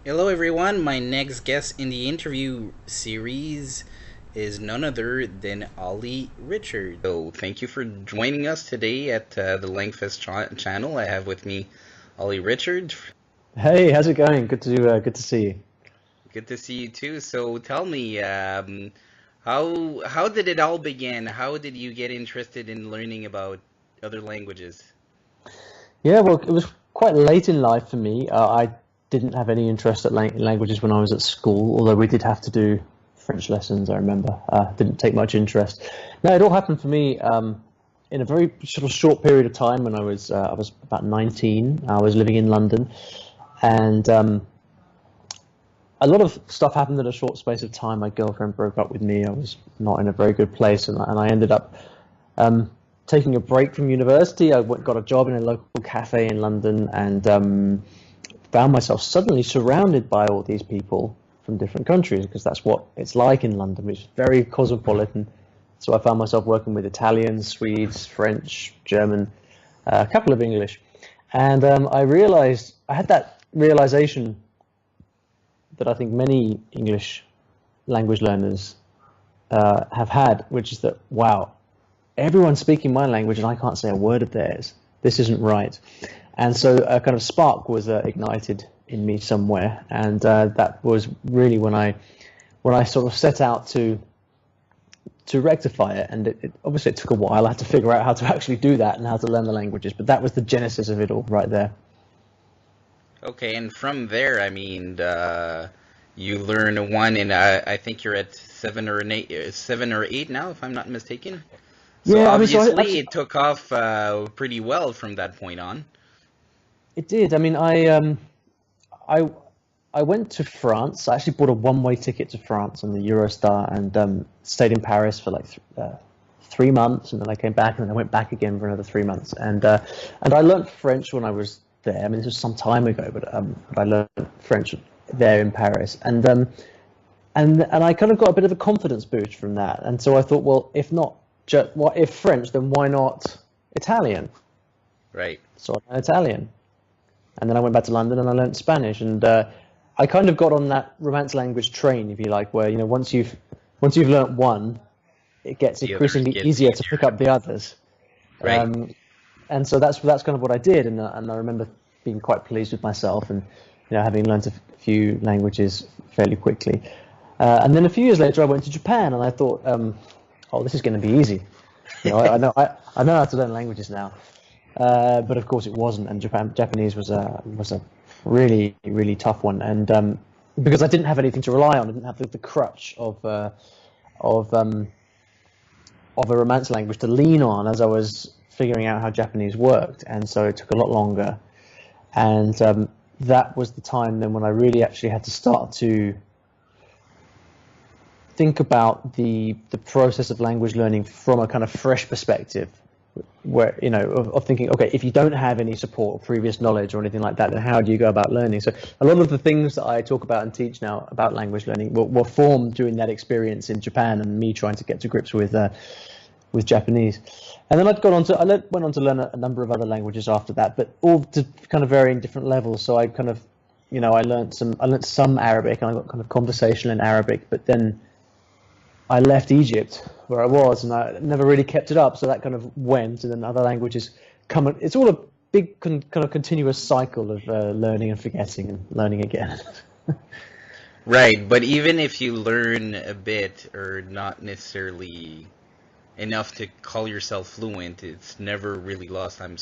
Hello, everyone. My next guest in the interview series is none other than Olly Richard. So, thank you for joining us today at the LangFest channel. I have with me Olly Richard. Hey, how's it going? Good to see you. Good to see you too. So, tell me, how did it all begin? How did you get interested in learning about other languages? Yeah, well, it was quite late in life for me. I didn't have any interest at languages when I was at school, although we did have to do French lessons. I remember. Didn't take much interest. No, it all happened for me in a very sort of short period of time when I was about 19. I was living in London, and a lot of stuff happened in a short space of time. My girlfriend broke up with me. I was not in a very good place, and I ended up um, taking a break from university. Got a job in a local cafe in London and found myself suddenly surrounded by all these people from different countries because that's what it's like in London, which is very cosmopolitan. So I found myself working with Italians, Swedes, French, German, a couple of English. And I realized, I had that realization that I think many English language learners have had, which is that, wow, everyone's speaking my language and I can't say a word of theirs. This isn't right. And so a kind of spark was ignited in me somewhere, and that was really when I sort of set out to rectify it. And obviously it took a while. I had to figure out how to actually do that and how to learn the languages. But that was the genesis of it all, right there. Okay, and from there, I mean, you learn one, and I think you're at seven or eight now, if I'm not mistaken. So Yeah, I mean, obviously, it took off pretty well from that point on. it did. I mean, I I went to France. I actually bought a one-way ticket to France on the Eurostar and stayed in Paris for like 3 months, and then I came back, and then I went back again for another 3 months. And I learned French when I was there. I mean, this was some time ago, but I learned French there in Paris, and I kind of got a bit of a confidence boost from that. And so I thought, well, if not, what if French, then why not Italian? Right. So I learned Italian, and then I went back to London and I learned Spanish, and I kind of got on that Romance language train, if you like, where once you've learnt one, it gets The others increasingly get easier to pick easier. up the others. Right. And so that's kind of what I did, and I remember being quite pleased with myself, and having learnt a few languages fairly quickly. And then a few years later, I went to Japan, and I thought, oh, this is going to be easy. I know how to learn languages now. But of course it wasn't, and Japanese was a really really tough one, and because I didn't have anything to rely on, I didn't have the crutch of um, of a Romance language to lean on as I was figuring out how Japanese worked, and so it took a lot longer, and that was the time then when I really actually had to start to think about the process of language learning from a kind of fresh perspective, where of thinking, okay, if you don't have any support or previous knowledge or anything like that, then how do you go about learning? So a lot of the things that I talk about and teach now about language learning were formed during that experience in Japan and me trying to get to grips with Japanese. And then went on to learn a number of other languages after that, but all to kind of varying different levels. So I kind of, I learned some Arabic, and I got kind of conversational in Arabic, but then I left Egypt where I was, and I never really kept it up. So that kind of went, and then other languages come. It's all a big kind of continuous cycle of learning and forgetting and learning again. Right, but even if you learn a bit or not necessarily enough to call yourself fluent, it's never really lost. I'm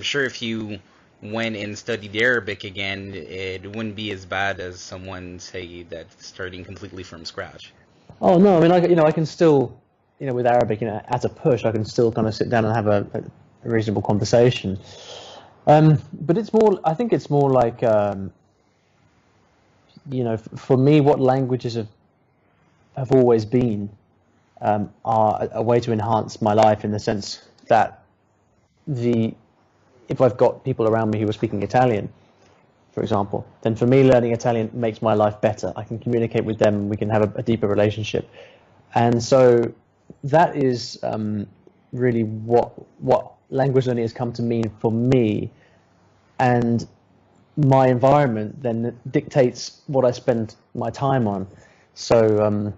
sure if you went and studied Arabic again, it wouldn't be as bad as someone say that's starting completely from scratch. Oh no, I mean, I can still, with Arabic, at a push, I can still kind of sit down and have a reasonable conversation. But I think it's more like, for me, what languages have always been are a way to enhance my life in the sense that the if I've got people around me who are speaking Italian, for example, then for me learning Italian makes my life better. I can communicate with them, and we can have a deeper relationship. And so that is really what language learning has come to mean for me. And my environment then dictates what I spend my time on. So,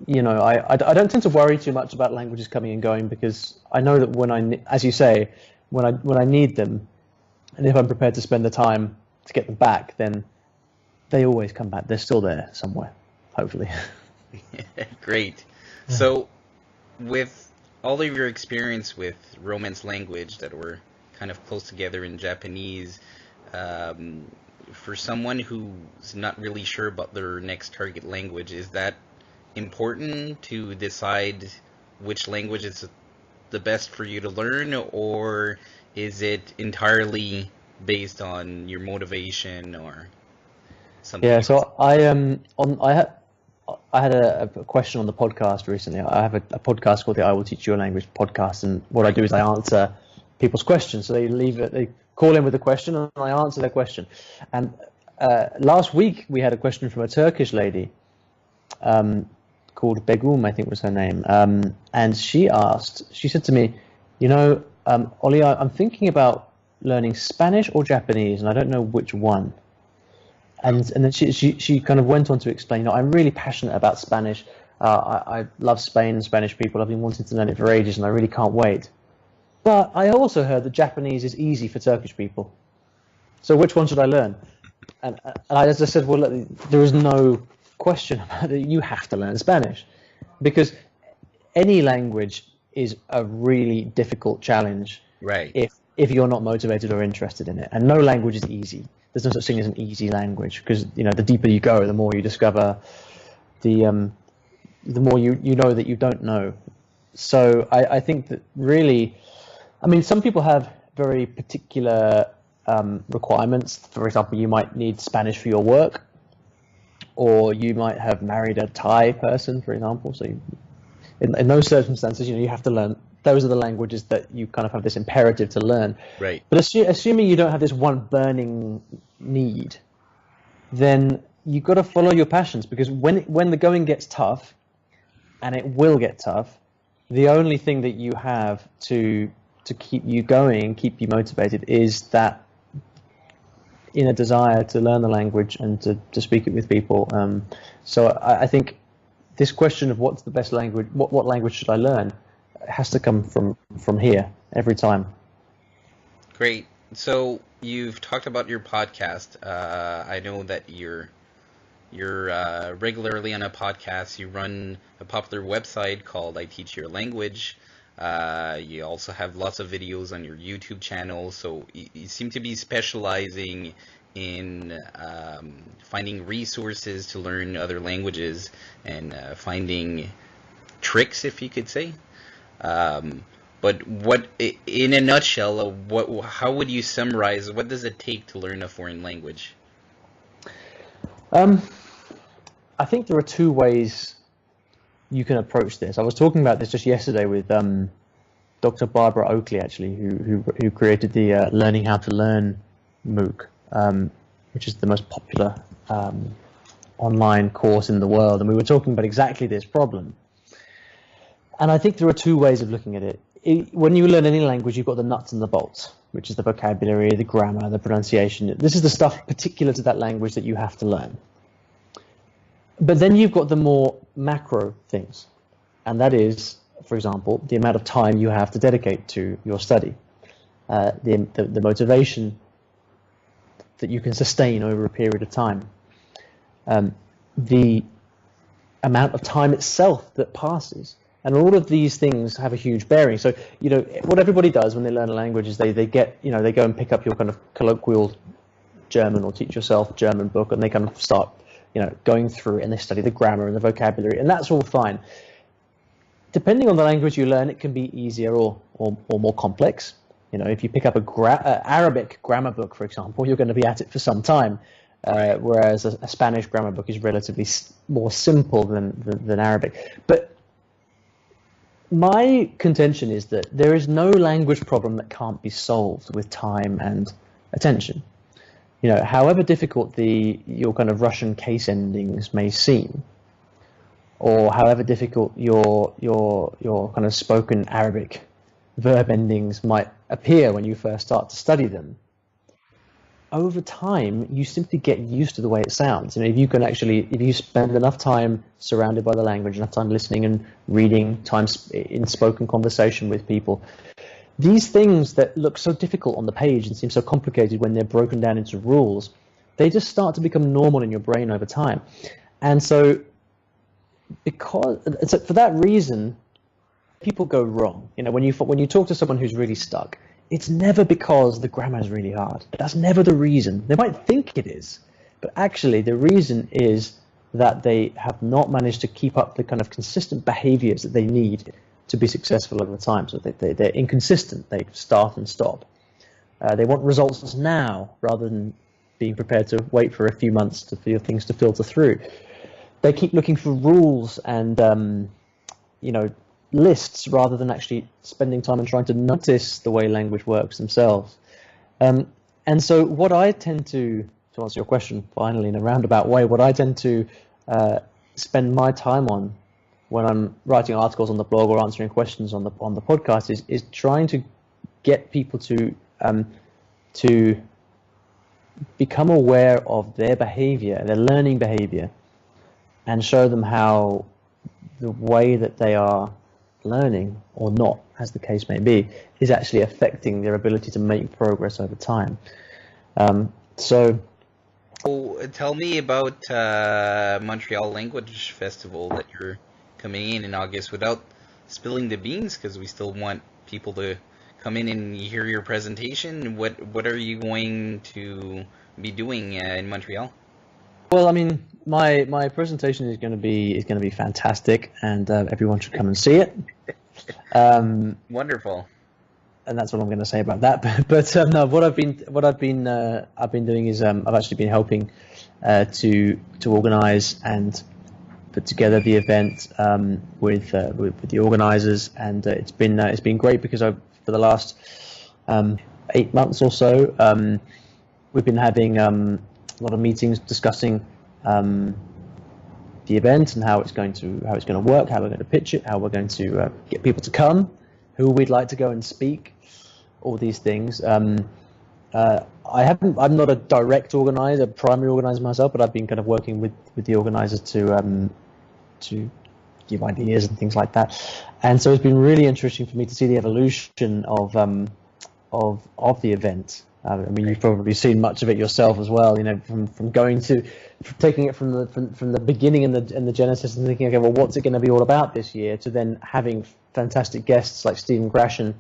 I don't tend to worry too much about languages coming and going because I know that as you say, when I need them, and if I'm prepared to spend the time to get them back, then they always come back. They're still there somewhere, hopefully. Great. So, with all of your experience with Romance language that were kind of close together in Japanese, for someone who's not really sure about their next target language, is that important to decide which language is the best for you to learn, or is it entirely based on your motivation or something Yeah, else? so I had a question on the podcast recently. I have a podcast called the I Will Teach You a Language podcast, and what I do is I answer people's questions. So they call in with a question, and I answer their question. And last week we had a question from a Turkish lady called Begum, I think was her name, and she said to me, Ollie, I'm thinking about learning Spanish or Japanese, and I don't know which one. And then she kind of went on to explain, I'm really passionate about Spanish. I love Spain and Spanish people. I've been wanting to learn it for ages, and I really can't wait. But I also heard that Japanese is easy for Turkish people. So which one should I learn? And I just said, well, look, there is no question about it. You have to learn Spanish, because any language is a really difficult challenge Right. if you're not motivated or interested in it. And no language is easy. There's no such thing as an easy language, because the deeper you go, the more you discover, the more you know that you don't know. So I think that really, some people have very particular requirements. For example, you might need Spanish for your work, or you might have married a Thai person, for example. So in those circumstances, you have to learn. Those are the languages that you kind of have this imperative to learn. Right. But assuming you don't have this one burning need, then you've got to follow your passions, because when the going gets tough, and it will get tough, the only thing that you have to keep you going, keep you motivated, is that inner desire to learn the language and to speak it with people. So I think this question of what's the best language, what language should I learn, has to come from here every time. Great. So you've talked about your podcast. I know that you're regularly on a podcast. You run a popular website called I Teach Your Language. You also have lots of videos on your YouTube channel. So you seem to be specializing in finding resources to learn other languages and finding tricks, if you could say. But in a nutshell, how would you summarize, what does it take to learn a foreign language? I think there are two ways you can approach this. I was talking about this just yesterday with Dr. Barbara Oakley, actually, who created the Learning How to Learn MOOC, which is the most popular online course in the world. And we were talking about exactly this problem. And I think there are two ways of looking at it. When you learn any language, you've got the nuts and the bolts, which is the vocabulary, the grammar, the pronunciation. This is the stuff particular to that language that you have to learn. But then you've got the more macro things, and that is, for example, the amount of time you have to dedicate to your study, the motivation that you can sustain over a period of time, the amount of time itself that passes. And all of these things have a huge bearing. So, what everybody does when they learn a language is they go and pick up your kind of colloquial German or teach yourself German book, and they kind of start, going through it, and they study the grammar and the vocabulary, and that's all fine. Depending on the language you learn, it can be easier or more complex. If you pick up a Arabic grammar book, for example, you're going to be at it for some time, whereas a Spanish grammar book is relatively more simple than Arabic. But my contention is that there is no language problem that can't be solved with time and attention. However difficult your kind of Russian case endings may seem, or however difficult your kind of spoken Arabic verb endings might appear when you first start to study them, over time, you simply get used to the way it sounds. If you spend enough time surrounded by the language, enough time listening and reading, time in spoken conversation with people, these things that look so difficult on the page and seem so complicated when they're broken down into rules, they just start to become normal in your brain over time. And so, for that reason, people go wrong. When you talk to someone who's really stuck, it's never because the grammar is really hard. That's never the reason. They might think it is, but actually the reason is that they have not managed to keep up the kind of consistent behaviors that they need to be successful over time. So they're inconsistent. They start and stop. They want results now rather than being prepared to wait for a few months for things to filter through. They keep looking for rules and lists rather than actually spending time and trying to notice the way language works themselves. And so what I tend to answer your question finally in a roundabout way, what I tend to spend my time on when I'm writing articles on the blog or answering questions on the podcast is trying to get people to become aware of their behavior, their learning behavior, and show them how the way that they are learning, or not, as the case may be, is actually affecting their ability to make progress over time. So tell me about Montreal Language Festival that you're coming in August, without spilling the beans, because we still want people to come in and hear your presentation. What are you going to be doing in Montreal? Well, I mean, my presentation is going to be fantastic, and everyone should come and see it. Wonderful. And that's what I'm going to say about that. But no, what I've been doing is I've actually been helping to organise and put together the event with the organisers, and it's been great because for the last 8 months or so we've been having a lot of meetings discussing the event and how it's going to work, how we're going to pitch it, how we're going to get people to come, who we'd like to go and speak, all these things. I'm not a direct organizer, primary organizer myself, but I've been kind of working with the organizers to give ideas and things like that. And so it's been really interesting for me to see the evolution of the event. I mean, you've probably seen much of it yourself as well. From taking it from the beginning and the genesis and thinking, okay, well, what's it going to be all about this year? To then having fantastic guests like Stephen Gratian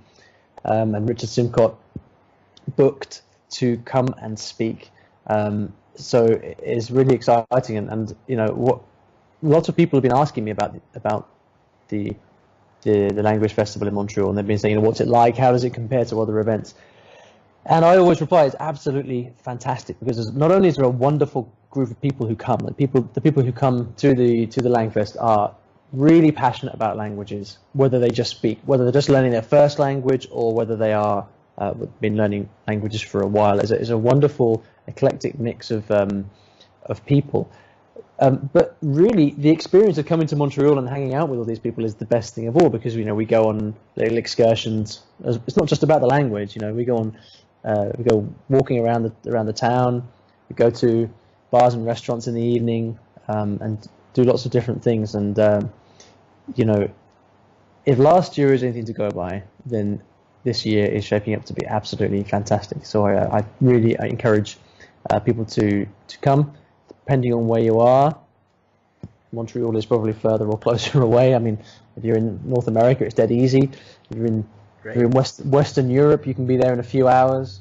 and Richard Simcott booked to come and speak. So it's really exciting, and what lots of people have been asking me about the Language Festival in Montreal, and they've been saying, what's it like? How does it compare to other events? And I always reply, it's absolutely fantastic, because not only is there a wonderful group of people who come, the people who come to the LangFest are really passionate about languages, whether they just speak, whether they're just learning their first language, or whether they are been learning languages for a while. It's a wonderful eclectic mix of people. But really, the experience of coming to Montreal and hanging out with all these people is the best thing of all, because we go on little excursions. It's not just about the language. We go walking around the town. We go to bars and restaurants in the evening and do lots of different things. And if last year is anything to go by, then this year is shaping up to be absolutely fantastic. So I really encourage people to come. Depending on where you are, Montreal is probably further or closer away. I mean, if you're in North America, it's dead easy. If you're in Western Europe, you can be there in a few hours.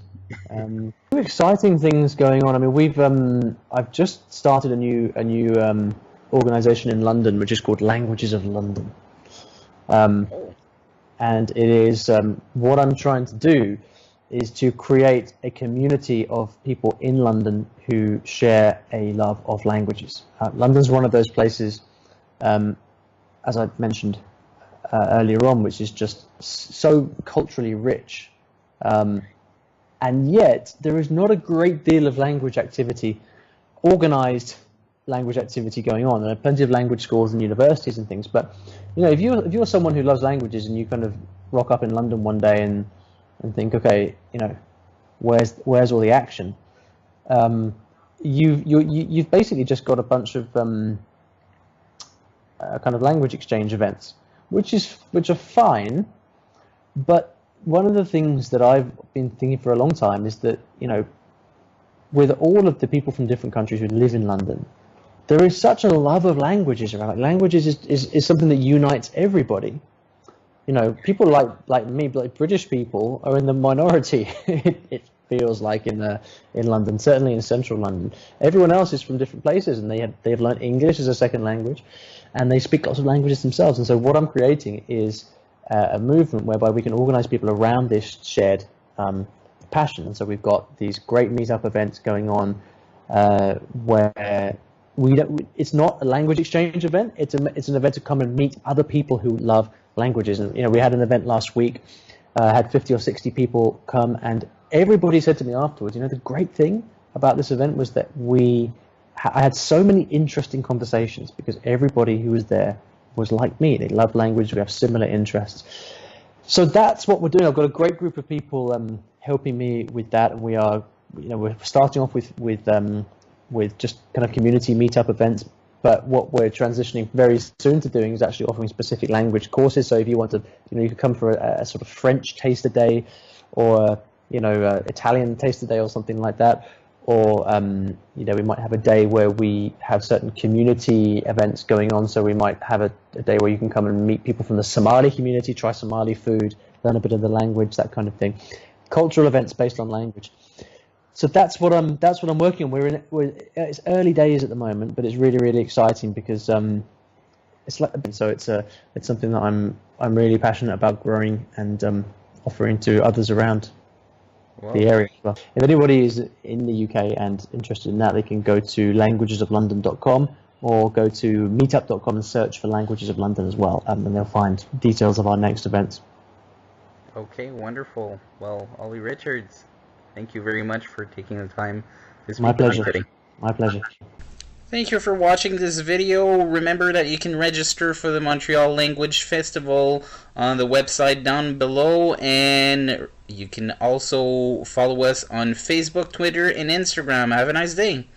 Exciting things going on. I mean, I've just started a new organisation in London, which is called Languages of London, and it is what I'm trying to do is to create a community of people in London who share a love of languages. London's one of those places, as I mentioned earlier on, which is just so culturally rich. And yet, there is not a great deal of language activity, organised language activity going on. There are plenty of language schools and universities and things, but if you're someone who loves languages and you kind of rock up in London one day and think, okay, where's all the action? you've basically just got a bunch of kind of language exchange events, which are fine. But one of the things that I've been thinking for a long time is that, with all of the people from different countries who live in London, there is such a love of languages around. Like, languages is something that unites everybody. People like me, like British people, are in the minority. It feels like in London, certainly in central London. Everyone else is from different places, and they've learned English as a second language, and they speak lots of languages themselves. And so what I'm creating is a movement whereby we can organise people around this shared passion. And so we've got these great meetup events going on where it's not a language exchange event. It's an event to come and meet other people who love languages. And we had an event last week, had 50 or 60 people come, and everybody said to me afterwards, the great thing about this event was that I had so many interesting conversations because everybody who was there was like me. They love language. We have similar interests. So that's what we're doing. I've got a great group of people helping me with that, and we're starting off with just kind of community meetup events. But what we're transitioning very soon to doing is actually offering specific language courses. So if you want to, you can come for a sort of French taster day, or Italian taster day, or something like that. Or we might have a day where we have certain community events going on. So we might have a day where you can come and meet people from the Somali community, try Somali food, learn a bit of the language, that kind of thing. Cultural events based on language. So that's what I'm working on. It's early days at the moment, but it's really, really exciting because it's something that I'm really passionate about growing and offering to others around the area as well. If anybody is in the UK and interested in that, they can go to languagesoflondon.com or go to meetup.com and search for Languages of London as well, and they'll find details of our next events. Okay, wonderful. Well, Olly Richards, thank you very much for taking the time to speak. My pleasure. My pleasure. Thank you for watching this video. Remember that you can register for the Montreal Language Festival on the website down below, and you can also follow us on Facebook, Twitter, and Instagram. Have a nice day.